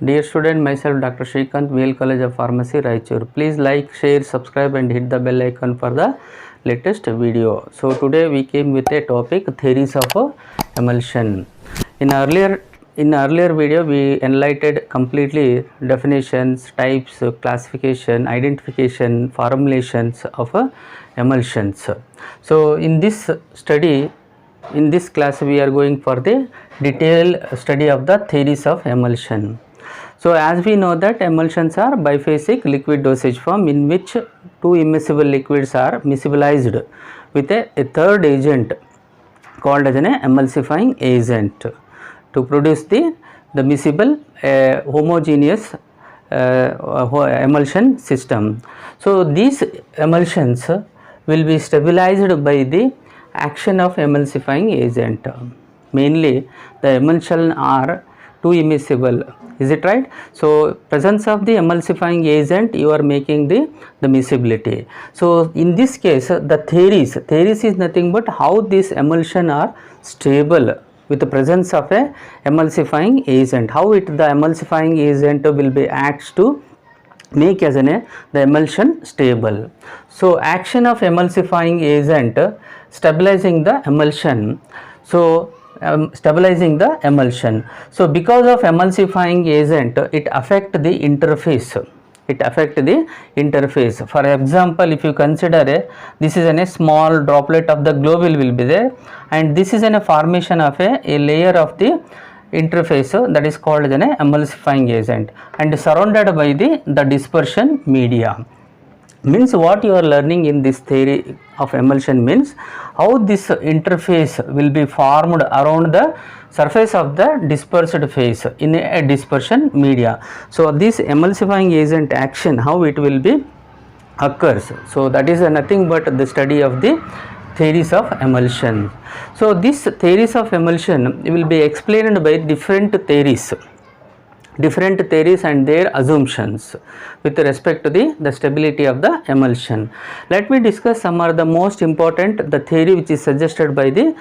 Dear student, myself Dr. Shrikant, VL College of Pharmacy, Raichur. Please like, share, subscribe and hit the bell icon for the latest video. So today we came with a topic, theories of emulsion. In earlier video we enlightened completely definitions, types, classification, identification, formulations of emulsions. So in this study, in this class we are going for the detailed study of the theories of emulsion. So as we know that emulsions are biphasic liquid dosage form in which two immiscible liquids are miscibilized with a third agent called as an emulsifying agent to produce the miscible homogeneous emulsion system. So these emulsions will be stabilized by the action of emulsifying agent. Mainly the emulsion are two immiscible, is it right? So presence of the emulsifying agent, you are making the miscibility. So in this case the theories is nothing but how this emulsion are stable with the presence of a emulsifying agent, how the emulsifying agent will be acts to make as the emulsion stable. So action of emulsifying agent stabilizing the emulsion. So stabilizing the emulsion. So because of emulsifying agent, it affect the interface. For example, if you consider this is a small droplet of the globule will be there, and this is a formation of a layer of the interface that is called as an emulsifying agent and surrounded by the dispersion media. Means what you are learning in this theory of emulsion means how this interface will be formed around the surface of the dispersed phase in a dispersion media. So this emulsifying agent action, how it will be occurs. So that is nothing but the study of the theories of emulsion. So these theories of emulsion will be explained by different theories and their assumptions with respect to the stability of the emulsion. Let me discuss some of the most important the theory which is suggested by the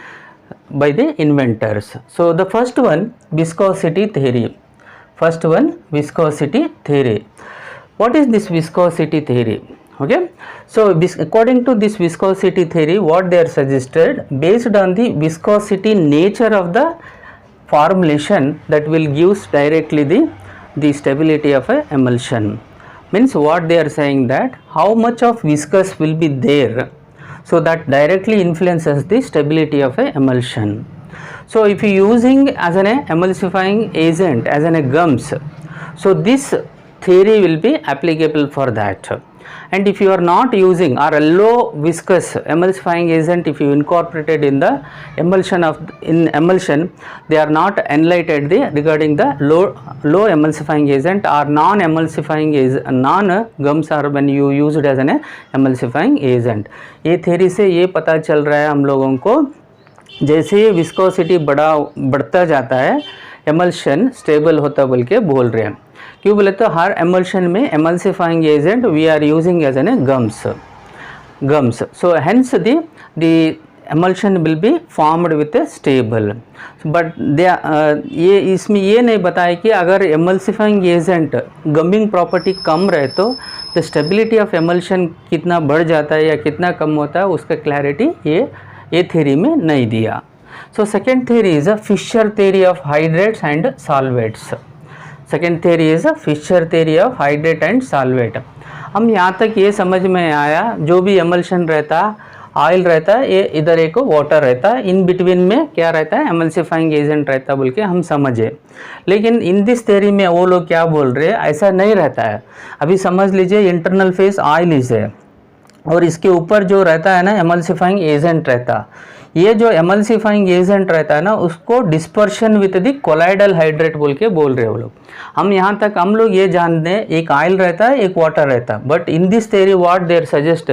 inventors. So the first one, viscosity theory. What is this viscosity theory? Okay, so according to this viscosity theory, what they are suggested, based on the viscosity nature of the formulation, that will gives directly the stability of a emulsion. Means what they are saying that how much of viscous will be there, so that directly influences the stability of a emulsion. So if you using as an emulsifying agent as an gums, so this theory will be applicable for that. And if you are not using or a low viscous emulsifying agent, if you incorporated in the emulsion they are not enlightened regarding the low emulsifying agent or non-emulsifying agent, non-gums are when you use it as an emulsifying agent. ये theory से ये पता चल रहा है हम लोगों को, जैसे विस्कोसिटी बढ़ता जाता है emulsion स्टेबल होता बोल के बोल रहे हैं. क्यों बोले तो हर emulsion में emulsifying agent we are using as an gums. So hence the emulsion will be formed with a stable. But ये इसमें ये नहीं बताया कि अगर emulsifying agent gumming property कम रहे तो the stability of emulsion कितना बढ़ जाता है या कितना कम होता है, उसका clarity ये theory में नहीं दिया. So second theory is a Fischer theory of hydrates and solvates. Second theory is Fisher theory of hydrate and solvate. हम यहाँ तक ये समझ में आया जो भी एमल्शन रहता, ऑयल रहता है, ये इधर एक वाटर रहता है, इन बिटवीन में क्या रहता है, एमल्सिफाइंग एजेंट रहता बोल के हम समझे. लेकिन इन दिस थ्योरी में वो लोग क्या बोल रहे हैं, ऐसा नहीं रहता है. अभी समझ लीजिए इंटरनल फेस ऑयल इज है और इसके ऊपर जो रहता है ना एमल्सिफाइंग एजेंट रहता, ये जो एमल्सिफाइंग एजेंट रहता है ना उसको dispersion with the colloidal hydrate बोल के बोल रहे हो लोग. हम यहाँ तक हम लोग ये जानते हैं एक ऑयल रहता है एक वाटर रहता है, but in this theory what there suggest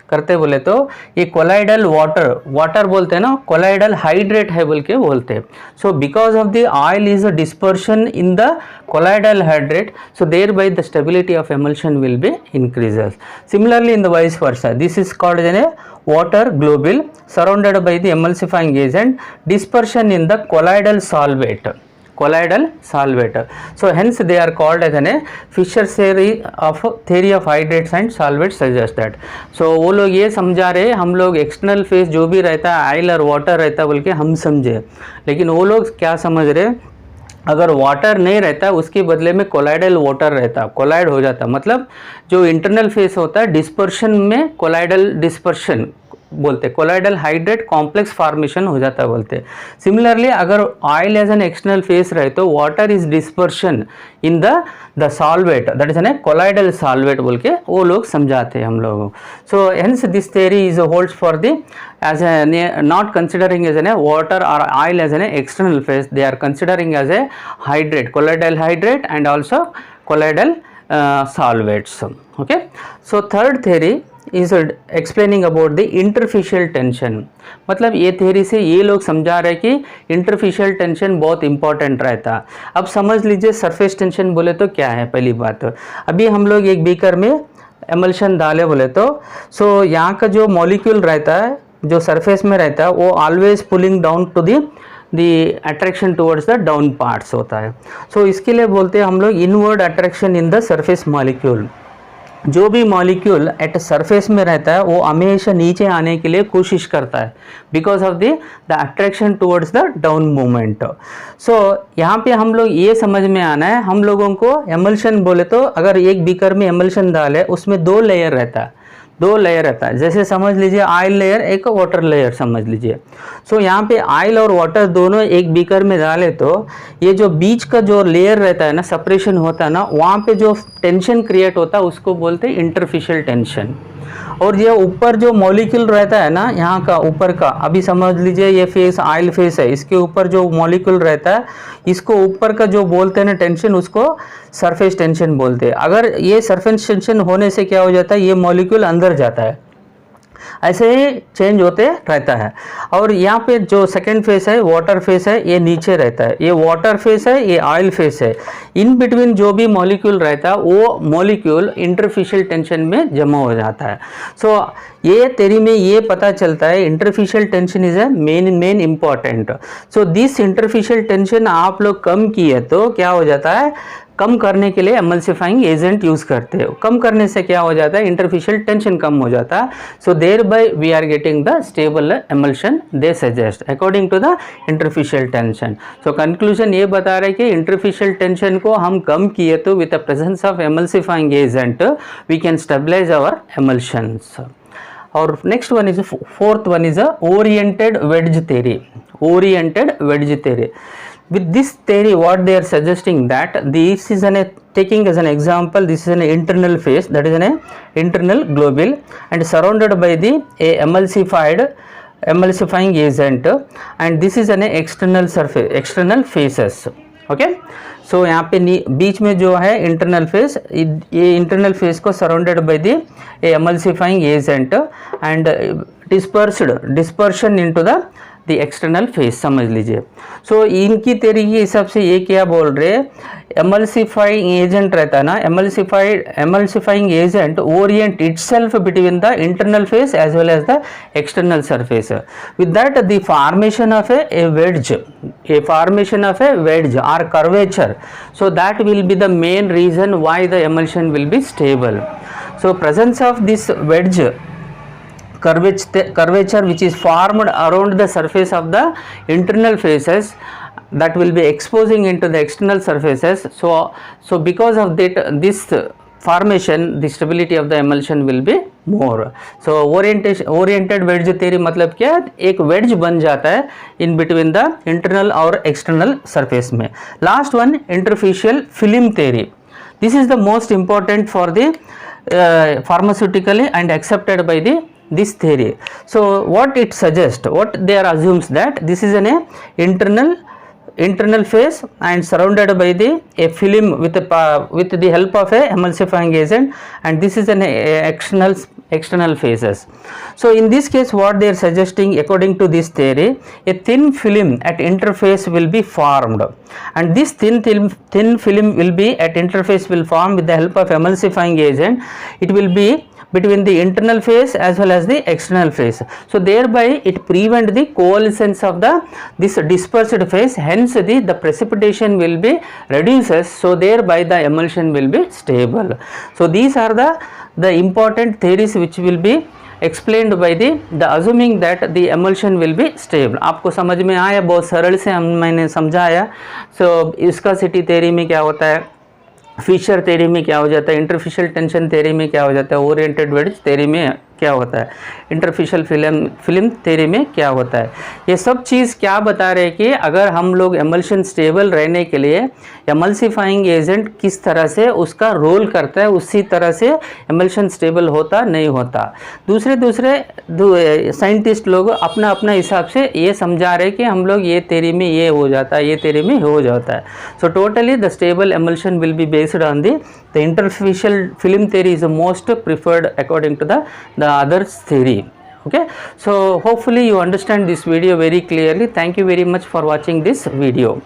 करते बोले तो ये कोलाइडल वाटर बोलते हैं ना, कोलाइडल हाइड्रेट है बोल के बोलते हैं. So because of the oil is a dispersion in the colloidal hydrate, so thereby the stability of emulsion will be increases. Similarly in the vice versa, this is called as a water globule surrounded by the emulsifying agent, dispersion in the colloidal solvate. colloidal solvent. So hence they are called as a Fisher's theory of hydrates and solvents suggests that. So वो लोग ये समझा रहे, हम लोग external face जो भी रहता है ऑयल और वाटर रहता है बोल के हम समझे, लेकिन वो लोग क्या समझ रहे, अगर वाटर नहीं रहता उसके बदले में कोलाइडल वाटर रहता, कोलाइड हो जाता, मतलब जो इंटरनल फेस होता है डिस्पर्शन में कोलाइडल डिस्पर्शन बोलते, कोलाइडल हाइड्रेट कॉम्प्लेक्स फॉर्मेशन हो जाता बोलते। सिमिलरली अगर oil as an external phase रहे तो water is dispersion in the solvate, that is an colloidal solvate बोल के वो लोग समझाते हैं हम लोगों। So hence this theory is holds for the as a not considering as a water or oil as an external phase, they are considering as a hydrate, colloidal hydrate and also colloidal solvates. Okay, so third theory is explaining about the interfacial tension. मतलब ये theory से ये लोग समझा रहे कि interfacial tension बहुत important रहता। अब समझ लीजिए सरफेस टेंशन बोले तो क्या है। पहली बात, अभी हम लोग एक बीकर में एमल्शन डाले बोले तो सो यहाँ का जो मॉलिक्यूल रहता है जो सरफेस में रहता है वो always pulling down to the attraction towards the down parts होता है। सो इसके लिए बोलते हैं हम लोग inward attraction in the surface molecule. जो भी मॉलिक्यूल एट सरफेस में रहता है वो हमेशा नीचे आने के लिए कोशिश करता है because of the attraction towards the down movement. So यहाँ पे हम लोग ये समझ में आना है, हम लोगों को एमल्शन बोले तो अगर एक बीकर में एमल्शन डाले उसमें दो लेयर रहता है, दो लेयर रहता है। जैसे समझ लीजिए ऑयल लेयर एक वाटर लेयर समझ लीजिए। सो यहाँ पे ऑयल और वाटर दोनों एक बीकर में डाले तो ये जो बीच का जो लेयर रहता है ना, सेपरेशन होता है ना, वहाँ पे जो टेंशन क्रिएट होता है उसको बोलते हैं इंटरफेशियल टेंशन। और ये ऊपर जो मॉलिक्यूल रहता है ना, यहाँ का ऊपर का, अभी समझ लीजिए ये फेस ऑयल फेस है, इसके ऊपर जो मॉलिक्यूल रहता है इसको ऊपर का जो बोलते हैं ना टेंशन, उसको सरफेस टेंशन बोलते हैं। अगर ये सरफेस टेंशन होने से क्या हो जाता है, ये मॉलिक्यूल अंदर जाता है, ऐसे ही चेंज होते रहता है। और यहाँ पे जो सेकंड फेस है वाटर फेस है, ये नीचे रहता है, ये वाटर फेस है, ये ऑयल फेस है। इन बिटवीन जो भी मॉलिक्यूल रहता है वो मॉलिक्यूल इंटरफेशियल टेंशन में जमा हो जाता है। सो ये थ्योरी में ये पता चलता है interfacial tension is a main important. So this interfacial tension आप लोग कम किए तो क्या हो जाता है, कम करने के लिए एमल्सिफाइंग एजेंट यूज करते हो, कम करने से क्या हो जाता है, इंटरफेशियल टेंशन कम हो जाता है। So thereby we are getting the stable emulsion they suggest according to the interfacial tension. So conclusion ये बता रहे कि इंटरफेशियल टेंशन को हम कम किए तो with the presence of emulsifying agent we can stabilise our emulsions. और next one is fourth one is oriented wedge theory. Oriented wedge theory, with this theory what they are suggesting that this is taking as an example, this is an internal phase, that is an internal globule and surrounded by the emulsifying agent, and this is an external surface, external faces. Okay, so यहाँ पे बीच में जो है internal face, ये internal face को surrounded by the emulsifying agent and dispersion into the external face समझ लीजिए। सो इनकी थ्योरी के हिसाब से ये क्या बोल रहे हैं, एमल्सिफाइंग एजेंट रहता है ना, emulsifying agent orient itself between the internal face as well as the external surface. With that the formation of a wedge or curvature, so that will be the main reason why the emulsion will be stable. So presence of this wedge curvature which is formed around the surface of the internal faces, that will be exposing into the external surfaces. So because of that, this formation, the stability of the emulsion will be more. So oriented wedge theory मतलब क्या, एक wedge बन जाता है in between the internal और external surface में. Last one, interfacial film theory. This is the most important for the pharmaceutically and accepted by this theory. So what it suggests, what they are assumes that this is an internal phase and surrounded by a film with the help of a emulsifying agent, and this is an external phases. So in this case what they are suggesting, according to this theory, a thin film at interface will be formed, and this thin film will be at interface will form with the help of emulsifying agent. It will be between the internal phase as well as the external phase. So thereby it prevent the coalescence of this dispersed phase, hence hence the precipitation will be reduces, so thereby the emulsion will be stable. So these are the important theories which will be explained by the assuming that the emulsion will be stable. आपको समझ में आया, बहुत सरल से मैंने समझाया. So viscosity theory में क्या होता है, फिशर थ्योरी में क्या हो जाता है, इंटरफिशियल टेंशन थ्योरी में क्या हो जाता है, ओरिएंटेड वेड्ज थ्योरी में क्या होता है, इंटरफिशियल फिल्म थ्योरी में क्या होता है. ये सब चीज़ क्या बता रहे हैं कि अगर हम लोग एमल्शन स्टेबल रहने के लिए एमल्सिफाइंग एजेंट किस तरह से उसका रोल करता है, उसी तरह से एमल्शन स्टेबल होता नहीं होता. दूसरे साइंटिस्ट लोग अपना अपना हिसाब से ये समझा रहे कि हम लोग ये थ्योरी में ये हो जाता है, ये थ्योरी में हो जाता है. So totally the stable emulsion will be based on the interficial film theory is the most preferred according to the others theory. Okay, so hopefully you understand this video very clearly. Thank you very much for watching this video.